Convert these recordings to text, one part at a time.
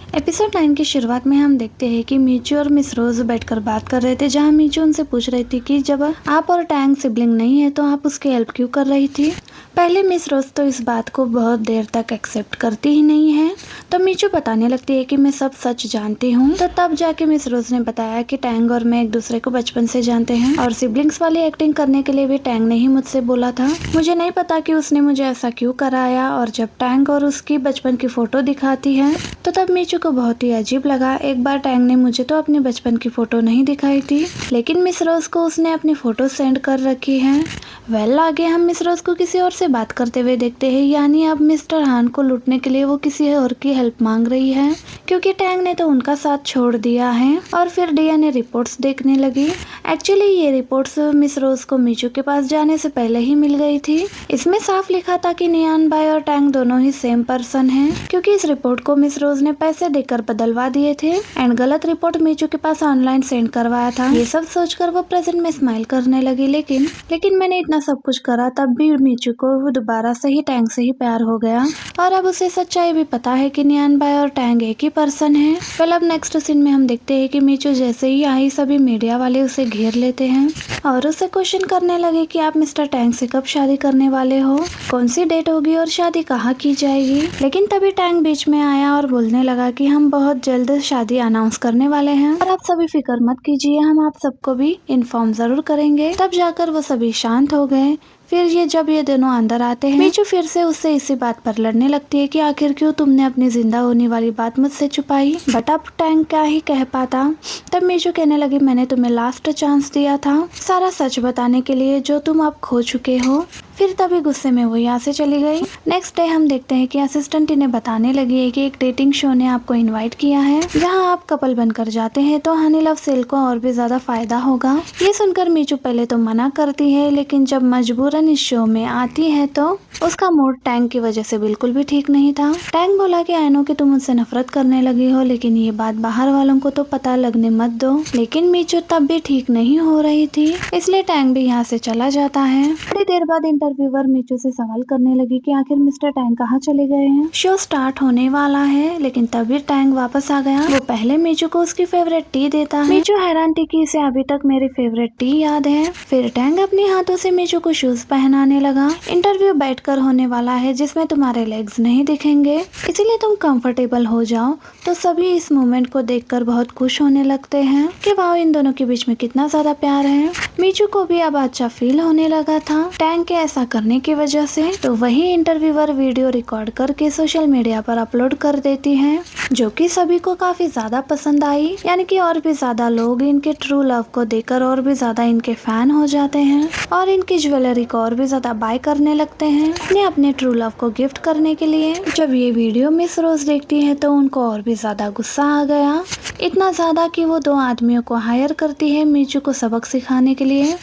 Episode 9 की शुरुआत में हम देखते हैं कि मीचू और मिस रोज बैठकर बात कर रहे थे, जहां मीचू उनसे पूछ रही थी कि जब आप और टैंग सिबलिंग नहीं है तो आप उसकी हेल्प क्यों कर रही थी। पहले मिस रोज तो इस बात को बहुत देर तक एक्सेप्ट करती ही नहीं है, तो मीचू बताने लगती है कि मैं सब सच जानती हूँ। तो तब जाके मिस रोज ने बताया कि टैंग और मैं एक दूसरे को बचपन से जानते हैं और सिबलिंग्स वाली एक्टिंग करने के लिए भी टैंग ने ही मुझसे बोला था। मुझे नहीं पता कि उसने मुझे ऐसा क्यों कराया। और जब टैंग और उसकी बचपन की फोटो दिखाती है तो तब मीचू को बहुत ही अजीब लगा। एक बार टैंग ने मुझे तो अपने बचपन की फोटो नहीं दिखाई थी, लेकिन मिस रोज को उसने अपनी फोटो सेंड कर रखी है। आगे हम मिस रोज को किसी और से बात करते हुए देखते हैं, यानी अब मिस्टर हान को लूटने के लिए वो किसी और की हेल्प मांग रही है, क्योंकि टैंग ने तो उनका साथ छोड़ दिया है। और फिर डीएनए रिपोर्ट्स देखने लगी। एक्चुअली ये रिपोर्ट्स मिस रोज को मीचू के पास जाने से पहले ही मिल गई थी। इसमें साफ लिखा था कि नियान बाई और टैंग दोनों ही सेम पर्सन हैं, क्योंकि इस रिपोर्ट को मिस रोज ने पैसे देकर बदलवा दिए थे एंड गलत रिपोर्ट मीचू के पास ऑनलाइन सेंड करवाया था। ये सब सोचकर वो प्रेजेंट में स्माइल करने लगी। लेकिन मैंने इतना सब कुछ करा तब भी मीचू को वो दोबारा से ही टैंग से ही प्यार हो गया, और अब उसे सच्चाई भी पता है कि नियान बाई और टैंग एक ही पर्सन है। अब नेक्स्ट सीन में हम देखते हैं कि मीचू जैसे ही आई सभी मीडिया वाले उसे घेर लेते हैं और उसे क्वेश्चन करने लगे कि आप मिस्टर टैंग से कब शादी करने वाले हो, कौन सी डेट होगी और शादी कहाँ की जाएगी। लेकिन तभी टैंग बीच में आया और बोलने लगा कि हम बहुत जल्द शादी अनाउंस करने वाले हैं और आप सभी फिक्र मत कीजिए, हम आप सबको भी इन्फॉर्म जरूर करेंगे। तब जाकर वो सभी शांत हो गए। फिर जब ये दोनों अंदर आते हैं, मीचू फिर से उससे इसी बात पर लड़ने लगती है कि आखिर क्यों तुमने अपनी जिंदा होने वाली बात मुझसे छुपाई। बट अब टैंग क्या ही कह पाता। तब मीचू कहने लगी मैंने तुम्हें लास्ट चांस दिया था सारा सच बताने के लिए जो तुम अब खो चुके हो। फिर तभी गुस्से में वो यहाँ से चली गई। नेक्स्ट डे हम देखते हैं कि असिस्टेंट इन्हें बताने लगी है कि एक डेटिंग शो ने आपको इनवाइट किया है, जहाँ आप कपल बनकर जाते हैं तो हनी लव सेल को और भी ज्यादा फायदा होगा। ये सुनकर मीचू पहले तो मना करती है, लेकिन जब मजबूरन इस शो में आती है तो उसका मूड टैंग की वजह से बिल्कुल भी ठीक नहीं था। टैंग बोला कि आई नो कि तुम मुझसे नफरत करने लगी हो, लेकिन ये बात बाहर वालों को तो पता लगने मत दो। लेकिन मीचू तब भी ठीक नहीं हो रही थी, इसलिए टैंग भी यहाँ से चला जाता है। थोड़ी देर बाद इंटरव्यूअर मीचू से सवाल करने लगी कि आखिर मिस्टर टैंग कहाँ चले गए हैं। शो स्टार्ट होने वाला है, लेकिन तभी टैंग वापस आ गया। वो पहले मीचू को उसकी फेवरेट टी देता है। मीचू हैरान थी कि इसे अभी तक मेरी फेवरेट टी याद है। फिर टैंग अपने हाथों से मीचू को शूज पहनाने लगा। इंटरव्यू बैठकर होने वाला है, जिसमें तुम्हारे लेग्स नहीं दिखेंगे, इसीलिए तुम कंफर्टेबल हो जाओ। तो सभी इस मोमेंट को देखकर बहुत खुश होने लगते हैं कि वाह, इन दोनों के बीच में कितना ज्यादा प्यार है। मीचू को भी अब अच्छा फील होने लगा था टैंग के ऐसा करने की वजह से। तो वही इंटरव्यूअर वीडियो रिकॉर्ड करके सोशल मीडिया पर अपलोड कर देती है, जो कि सभी को काफी ज्यादा पसंद आई। यानी कि और भी ज्यादा लोग इनके ट्रू लव को देखकर और भी ज्यादा इनके फैन हो जाते हैं और इनकी ज्वेलरी को और भी ज्यादा बाय करने लगते हैं अपने ट्रू लव को गिफ्ट करने के लिए। जब ये वीडियो मिस रोज देखती है तो उनको और भी ज्यादा गुस्सा आ गया, इतना ज्यादा कि वो 2 आदमियों को हायर करती है मीचू को सबक सिखाने के लिए।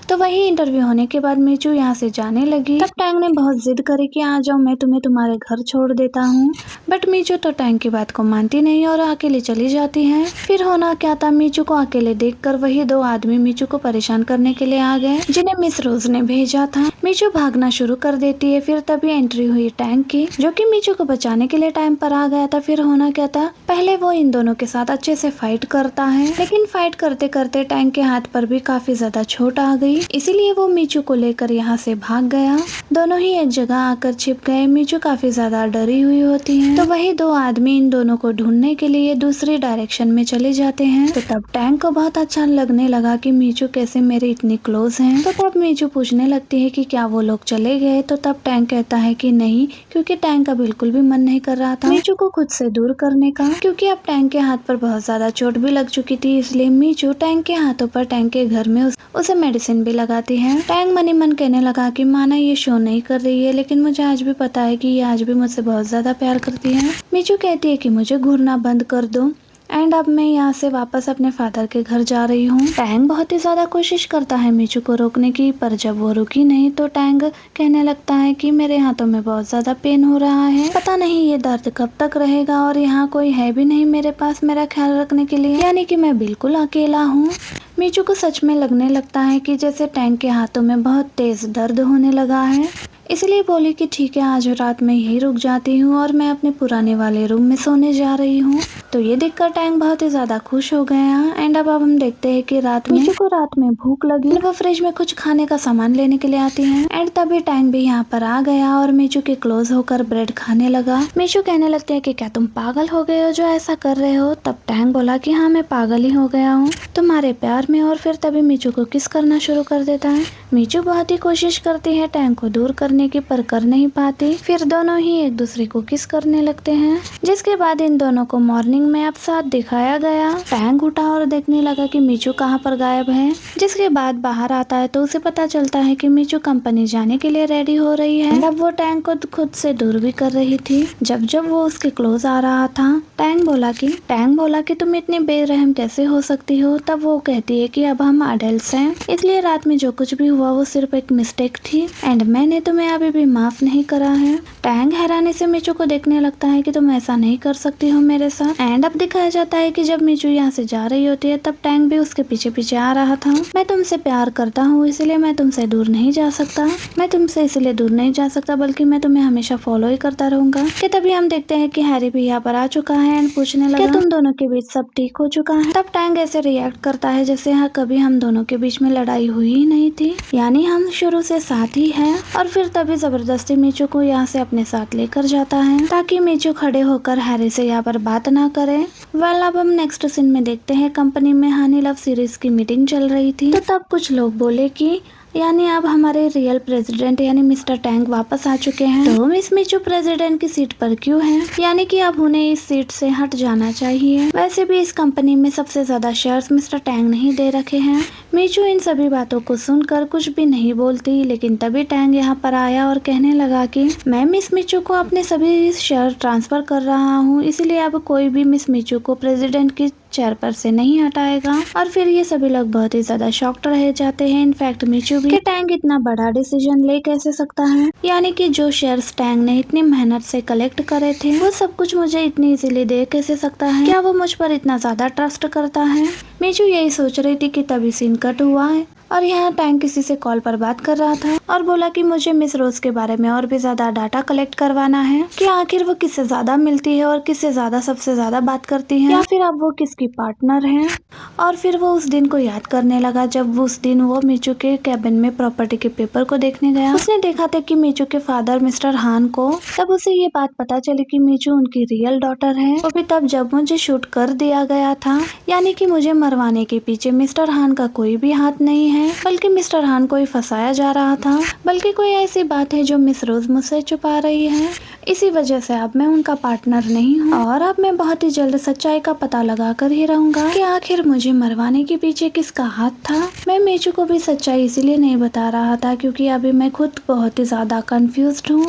तो वही इंटरव्यू होने के बाद मीचू यहाँ से जाने लगी। तब टैंग ने बहुत जिद करी कि आ जाओ, मैं तुम्हें तुम्हारे घर छोड़ देता हूँ। बट मीचू तो टैंग की बात को मानती नहीं और अकेले चली जाती है। फिर होना क्या था, मीचू को अकेले देखकर वही 2 आदमी मीचू को परेशान करने के लिए आ गए, जिन्हें मिस रोज ने भेजा था। मीचू भागना शुरू कर देती है। फिर तभी एंट्री हुई टैंग की, जो कि मीचू को बचाने के लिए टाइम पर आ गया था। फिर होना क्या था, पहले वो इन दोनों के साथ अच्छे से फाइट करता है, लेकिन फाइट करते करते टैंग के हाथ पर भी काफी ज्यादा चोट आ गई, इसीलिए वो मीचू को लेकर यहाँ से भाग गया। दोनों ही एक जगह आकर छिप गए। मीचू काफी ज्यादा डरी हुई होती है। तो वही 2 आदमी इन दोनों को ढूंढने के लिए दूसरी डायरेक्शन में चले जाते हैं। तो तब टैंग को बहुत अच्छा लगने लगा कि मीचू कैसे मेरे इतनी क्लोज हैं। तो तब मीचू पूछने लगती है कि क्या वो लोग चले गए। तो तब टैंग कहता है कि नहीं, क्योंकि टैंग का बिल्कुल भी मन नहीं कर रहा था मीचू को खुद से दूर करने का, क्योंकि अब टैंग के हाथ पर बहुत ज्यादा चोट भी लग चुकी थी। इसलिए मीचू टैंग के हाथों पर टैंग के घर में उसे मेडिसिन भी लगाती है। टैंग मनी मन कहने लगा कि माना ये शो नहीं कर रही है, लेकिन मुझे आज भी पता है कि ये आज भी मुझसे बहुत ज्यादा प्यार करती है। मीचू कहती है कि मुझे घूरना बंद कर दो एंड अब मैं यहाँ से वापस अपने फादर के घर जा रही हूँ। टैंग बहुत ही ज्यादा कोशिश करता है मीचू को रोकने की, पर जब वो रुकी नहीं तो टैंग कहने लगता है कि मेरे हाथों में बहुत ज्यादा पेन हो रहा है, पता नहीं ये दर्द कब तक रहेगा और यहाँ कोई है भी नहीं मेरे पास मेरा ख्याल रखने के लिए, यानी कि मैं बिल्कुल अकेला हूँ। मीचू को सच में लगने लगता है कि जैसे टैंग के हाथों में बहुत तेज दर्द होने लगा है। इसलिए बोली कि ठीक है, आज रात में यही रुक जाती हूँ और मैं अपने पुराने वाले रूम में सोने जा रही हूँ। तो ये देखकर टैंग बहुत ही ज्यादा खुश हो गया। एंड अब हम देखते हैं कि मीचू को रात में भूख लगी, वो फ्रिज में कुछ खाने का सामान लेने के लिए आती है। एंड तभी टैंग भी यहाँ पर आ गया और मीचू के क्लोज होकर ब्रेड खाने लगा। मीचू कहने लगती है कि क्या तुम पागल हो गए हो जो ऐसा कर रहे हो? तब टैंग बोला कि हाँ, मैं पागल ही हो गया हूँ तुम्हारे प्यार में। और फिर तभी मीचू को किस करना शुरू कर देता है। मीचू बहुत ही कोशिश करती है टैंग को दूर करने की, पर कर नहीं पाती। फिर दोनों ही एक दूसरे को किस करने लगते हैं, जिसके बाद इन दोनों को मॉर्निंग में अब साथ दिखाया गया। टैंग उठा और देखने लगा कि मीचू कहाँ पर गायब है। जिसके बाद बाहर आता है तो उसे पता चलता है कि मीचू कंपनी जाने के लिए रेडी हो रही है। अब वो टैंग को खुद से दूर भी कर रही थी। जब जब वो उसके क्लोज आ रहा था, टैंग बोला कि तुम इतनी बेरहम कैसे हो सकती हो। तब वो कहती है कि अब हम अडल्ट्स हैं, इसलिए रात में जो कुछ भी हुआ वो सिर्फ एक मिस्टेक थी एंड मैंने तुम्हें अभी भी माफ नहीं करा है। टैंग हैरानी से मीचू को देखने लगता है कि तुम ऐसा नहीं कर सकती हो मेरे साथ। एंड अब दिखाया जाता है कि जब मीचू यहाँ से जा रही होती है तब टैंग भी उसके पीछे पीछे आ रहा था। मैं तुमसे प्यार करता हूँ, इसलिए मैं तुमसे दूर नहीं जा सकता। मैं तुमसे इसलिए दूर नहीं जा सकता बल्कि मैं तुम्हें हमेशा फॉलो ही करता रहूंगा। कि तभी हम देखते हैं कि हैरी भी यहाँ पर आ चुका है एंड पूछने लगा कि तुम दोनों के बीच सब ठीक हो चुका है। तब टैंग ऐसे रिएक्ट करता है जैसे यहाँ कभी हम दोनों के बीच में लड़ाई हुई ही नहीं थी, यानी हम शुरू से साथ ही हैं। और फिर तभी जबरदस्ती मीचू को यहाँ से अपने साथ लेकर जाता है ताकि मीचू खड़े होकर हैरी से यहाँ पर बात ना करे। वेल, अब हम नेक्स्ट सीन में देखते हैं कंपनी में हनी लव सीरीज की मीटिंग चल रही थी। तो तब कुछ लोग बोले कि यानी अब हमारे रियल प्रेसिडेंट यानी मिस्टर टैंग वापस आ चुके हैं, तो मिस मीचू प्रेसिडेंट की सीट पर क्यों हैं? यानी कि अब उन्हें इस सीट से हट जाना चाहिए। वैसे भी इस कंपनी में सबसे ज्यादा शेयर्स मिस्टर टैंग नहीं दे रखे हैं। मीचू इन सभी बातों को सुनकर कुछ भी नहीं बोलती, लेकिन तभी टैंग यहाँ पर आया और कहने लगा कि मैं मिस मीचू को अपने सभी शेयर ट्रांसफर कर रहा हूँ, इसीलिए अब कोई भी मिस मीचू को प्रेसिडेंट की चेयर पर से नहीं हटाएगा। और फिर ये सभी लोग बहुत ही ज्यादा शॉक्ड रह जाते हैं, इनफैक्ट मीचू भी, कि टैंग इतना बड़ा डिसीजन ले कैसे सकता है। यानी कि जो शेयर्स टैंग ने इतनी मेहनत से कलेक्ट करे थे वो सब कुछ मुझे इतनी इजीली दे कैसे सकता है? क्या वो मुझ पर इतना ज्यादा ट्रस्ट करता है? मीचू यही सोच रही थी कि तभी सीन कट हुआ है और यहाँ टैंग किसी से कॉल पर बात कर रहा था और बोला कि मुझे मिस रोज के बारे में और भी ज्यादा डाटा कलेक्ट करवाना है कि आखिर वो किससे ज्यादा मिलती है और किससे ज्यादा सबसे ज्यादा बात करती है, या फिर अब वो किसकी पार्टनर है। और फिर वो उस दिन को याद करने लगा जब वो उस दिन वो मीचू के कैबिन में प्रॉपर्टी के पेपर को देखने गया। उसने देखा था कि मीचू के फादर मिस्टर हान को, तब उसे ये बात पता चली कि मीचू उनकी रियल डॉटर है। वो भी तब जब मुझे शूट कर दिया गया था, यानी कि मुझे मरवाने के पीछे मिस्टर हान का कोई भी हाथ नहीं है, बल्कि मिस्टर हान को ही फंसाया जा रहा था। बल्कि कोई ऐसी बात है जो मिस रोज मुझसे छुपा रही है, इसी वजह से अब मैं उनका पार्टनर नहीं हूँ और अब मैं बहुत ही जल्द सच्चाई का पता लगा कर ही रहूंगा कि आखिर मुझे मरवाने के पीछे किसका हाथ था। मैं मीचू को भी सच्चाई इसीलिए नहीं बता रहा था क्योंकि अभी मैं खुद बहुत ही ज्यादा कंफ्यूज्ड हूँ।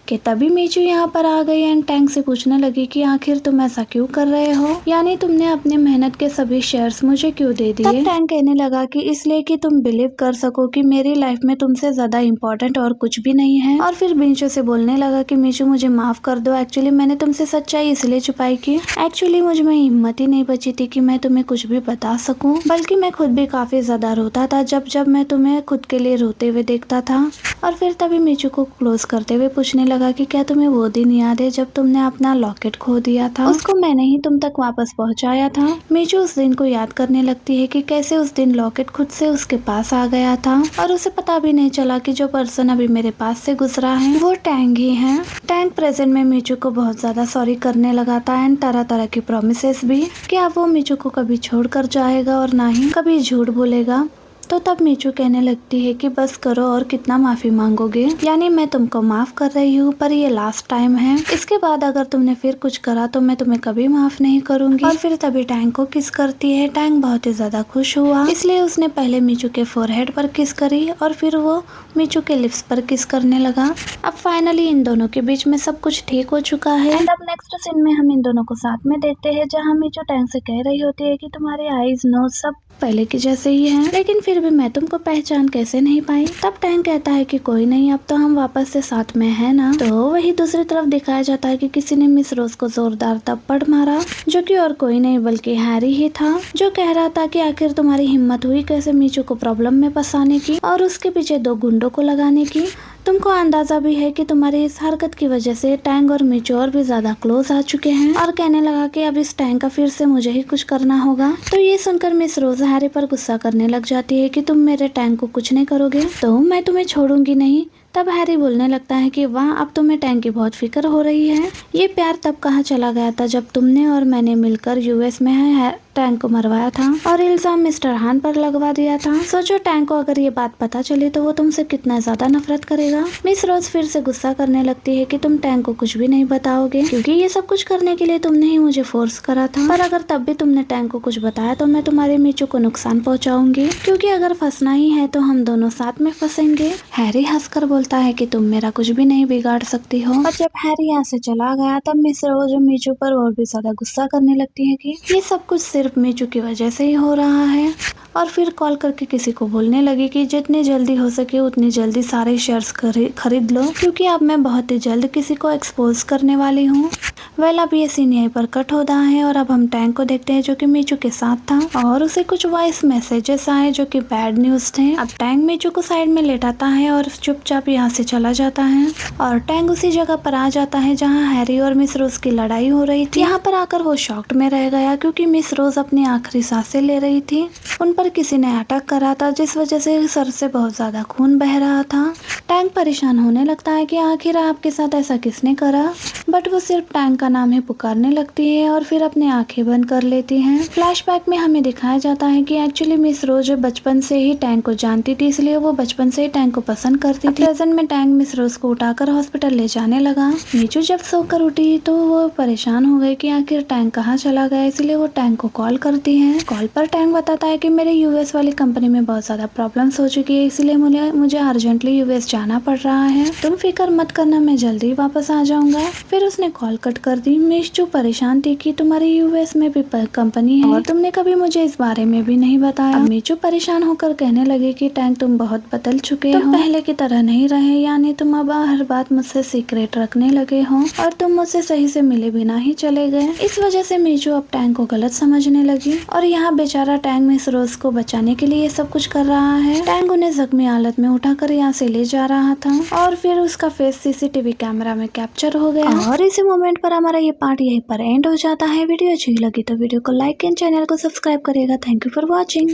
कि तभी मीचू यहाँ पर आ गई एंड टैंग से पूछने लगी कि आखिर तुम ऐसा क्यों कर रहे हो, यानी तुमने अपने मेहनत के सभी शेयर्स मुझे क्यों दे दिए? तब टैंग कहने लगा कि इसलिए कि तुम बिलीव कर सको कि मेरी लाइफ में तुमसे ज्यादा इम्पोर्टेंट और कुछ भी नहीं है। और फिर मीचू से बोलने लगा कि मीचू मुझे माफ कर दो, एक्चुअली मैंने तुमसे सच्चाई इसलिए छुपाई कि एक्चुअली मुझ में हिम्मत ही नहीं बची थी कि मैं तुम्हें कुछ भी बता सकूं, बल्कि मैं खुद भी काफी ज्यादा रोता था जब जब मैं तुम्हें खुद के लिए रोते हुए देखता था। और फिर तभी मीचू को क्लोज करते हुए पूछने लगा कि क्या तुम्हें वो दिन याद है जब तुमने अपना लॉकेट खो दिया था? उसको मैंने ही तुम तक वापस पहुंचाया था। मीचू उस दिन को याद करने लगती है कि कैसे उस दिन लॉकेट खुद से उसके पास आ गया था और उसे पता भी नहीं चला कि जो पर्सन अभी मेरे पास से गुजरा है वो टैंग ही है। टैंग प्रेजेंट में मीचू को बहुत ज्यादा सॉरी करने लगा था एंड तरह तरह की प्रोमिसेस भी कि अब वो मीचू को कभी छोड़ कर जाएगा और ना ही कभी झूठ बोलेगा। तो तब मीचू कहने लगती है कि बस करो और कितना माफी मांगोगे, यानी मैं तुमको माफ कर रही हूँ पर ये लास्ट टाइम है, इसके बाद अगर तुमने फिर कुछ करा तो मैं तुम्हें कभी माफ नहीं करूंगी। और फिर तभी टैंग को किस करती है। टैंग बहुत ही ज्यादा खुश हुआ, इसलिए उसने पहले मीचू के फोरहेड पर किस करी और फिर वो मीचू के लिप्स पर किस करने लगा। अब फाइनली इन दोनों के बीच में सब कुछ ठीक हो चुका है। एंड अब नेक्स्ट सीन में हम इन दोनों को साथ में देखते हैं जहाँ मीचू टैंग से कह रही होती है कि तुम्हारे आईज नोज सब पहले के जैसे ही हैं, लेकिन फिर भी मैं तुमको पहचान कैसे नहीं पाई। तब टैंग कहता है कि कोई नहीं, अब तो हम वापस से साथ में है ना। तो वही दूसरी तरफ दिखाया जाता है कि किसी ने मिस रोज को जोरदार थप्पड़ मारा, जो कि और कोई नहीं बल्कि हैरी ही था, जो कह रहा था कि आखिर तुम्हारी हिम्मत हुई कैसे मीचू को प्रॉब्लम में फंसाने की और उसके पीछे दो गुंडों को लगाने की। तुमको अंदाजा भी है कि तुम्हारी इस हरकत की वजह से टैंग और मिचू और भी ज्यादा क्लोज आ चुके हैं। और कहने लगा कि अब इस टैंग का फिर से मुझे ही कुछ करना होगा। तो ये सुनकर मिस रोज हैरी पर गुस्सा करने लग जाती है कि तुम मेरे टैंग को कुछ नहीं करोगे तो मैं तुम्हें छोड़ूंगी नहीं। तब हैरी बोलने लगता है कि वाह, अब तुम्हें टैंक की बहुत फिक्र हो रही है। ये प्यार तब कहाँ चला गया था जब तुमने और मैंने मिलकर यूएस में टैंक को मरवाया था और इल्जाम मिस्टर हान पर लगवा दिया था। सोचो टैंक को अगर ये बात पता चली तो वो तुमसे कितना ज्यादा नफरत करेगा। मिस रोज फिर से गुस्सा करने लगती है कि तुम टैंक को कुछ भी नहीं बताओगे क्योंकि ये सब कुछ करने के लिए तुमने ही मुझे फोर्स करा था। पर अगर तब भी तुमने टैंक को कुछ बताया तो मैं तुम्हारे मिचू को नुकसान पहुँचाऊंगी, क्योंकि अगर फंसना ही है तो हम दोनों साथ में फंसेंगे। हैरी हंसकर बोलता है कि तुम मेरा कुछ भी नहीं बिगाड़ सकती हो। और जब हैरी यहाँ से चला गया तब मिस रोज मिचू पर और भी ज्यादा गुस्सा करने लगती है कि ये सब कुछ सिर्फ मिचू की वजह से ही हो रहा है। और फिर कॉल करके किसी को बोलने लगी कि जितनी जल्दी हो सके उतनी जल्दी सारे शेयर्स खरीद लो, क्योंकि अब मैं बहुत ही जल्द किसी को एक्सपोज करने वाली हूँ। वेल, अब ये सीन यहीं पर कट होता है और अब हम टैंक को देखते हैं जो कि मिचू के साथ था और उसे कुछ वॉइस मैसेजेस आए जो कि बैड न्यूज थे। अब टैंक मिचू को साइड में लेटाता है और चुपचाप यहाँ से चला जाता है और टैंक उसी जगह पर आ जाता है जहाँ हैरी और मिस रोज की लड़ाई हो रही थी। यहाँ पर आकर वो शॉक्ड में रह गया क्योंकि मिस रोज अपनी आखिरी सांसें ले रही थी। उन पर किसी ने अटैक करा था जिस वजह से सर से बहुत ज्यादा खून बह रहा था। टैंक परेशान होने लगता है कि आखिर आपके साथ ऐसा किसने करा, बट वो सिर्फ टैंक का नाम ही पुकारने लगती है और फिर अपनी आंखें बंद कर लेती हैं। फ्लैशबैक में हमें दिखाया जाता है कि एक्चुअली मिस रोज बचपन से ही टैंक को जानती थी, इसलिए वो बचपन से ही टैंक को पसंद करती थी। प्रेजेंट में टैंक मिस रोज को उठाकर हॉस्पिटल ले जाने लगा। मिचू जब सोकर उठी तो वो परेशान हो गई कि आखिर टैंक कहाँ चला गया, इसलिए वो टैंक को कॉल करती है। कॉल पर टैंक बताता है कि मेरे यूएस वाली कंपनी में बहुत ज्यादा प्रॉब्लम्स हो चुकी है, इसलिए मुझे अर्जेंटली यूएस जाना पड़ रहा है। तुम फिक्र मत करना, मैं जल्दी वापस आ जाऊंगा। फिर उसने कॉल कट कर दी। मिचू परेशान थी कि तुम्हारी यूएस में भी कंपनी है और तुमने कभी मुझे इस बारे में भी नहीं बताया। अब मिचू परेशान होकर कहने लगी कि टैंक तुम बहुत बदल चुके हो, तुम पहले की तरह नहीं रहे, यानी तुम अब हर बात मुझसे सीक्रेट रखने लगे हो और तुम मुझसे सही से मिले बिना ही चले गए। इस वजह से मिचू अब टैंक को गलत समझने लगी और यहाँ बेचारा टैंक मिस रोज को बचाने के लिए ये सब कुछ कर रहा है। टैंक उन्हें जख्मी हालत में उठाकर यहाँ से ले जा रहा था और फिर उसका फेस सीसीटीवी कैमरा में कैप्चर हो गया और इसी मोमेंट पर हमारा ये पार्ट यहीं पर एंड हो जाता है। वीडियो अच्छी लगी तो वीडियो को लाइक एंड चैनल को सब्सक्राइब करिएगा। Thank you for watching.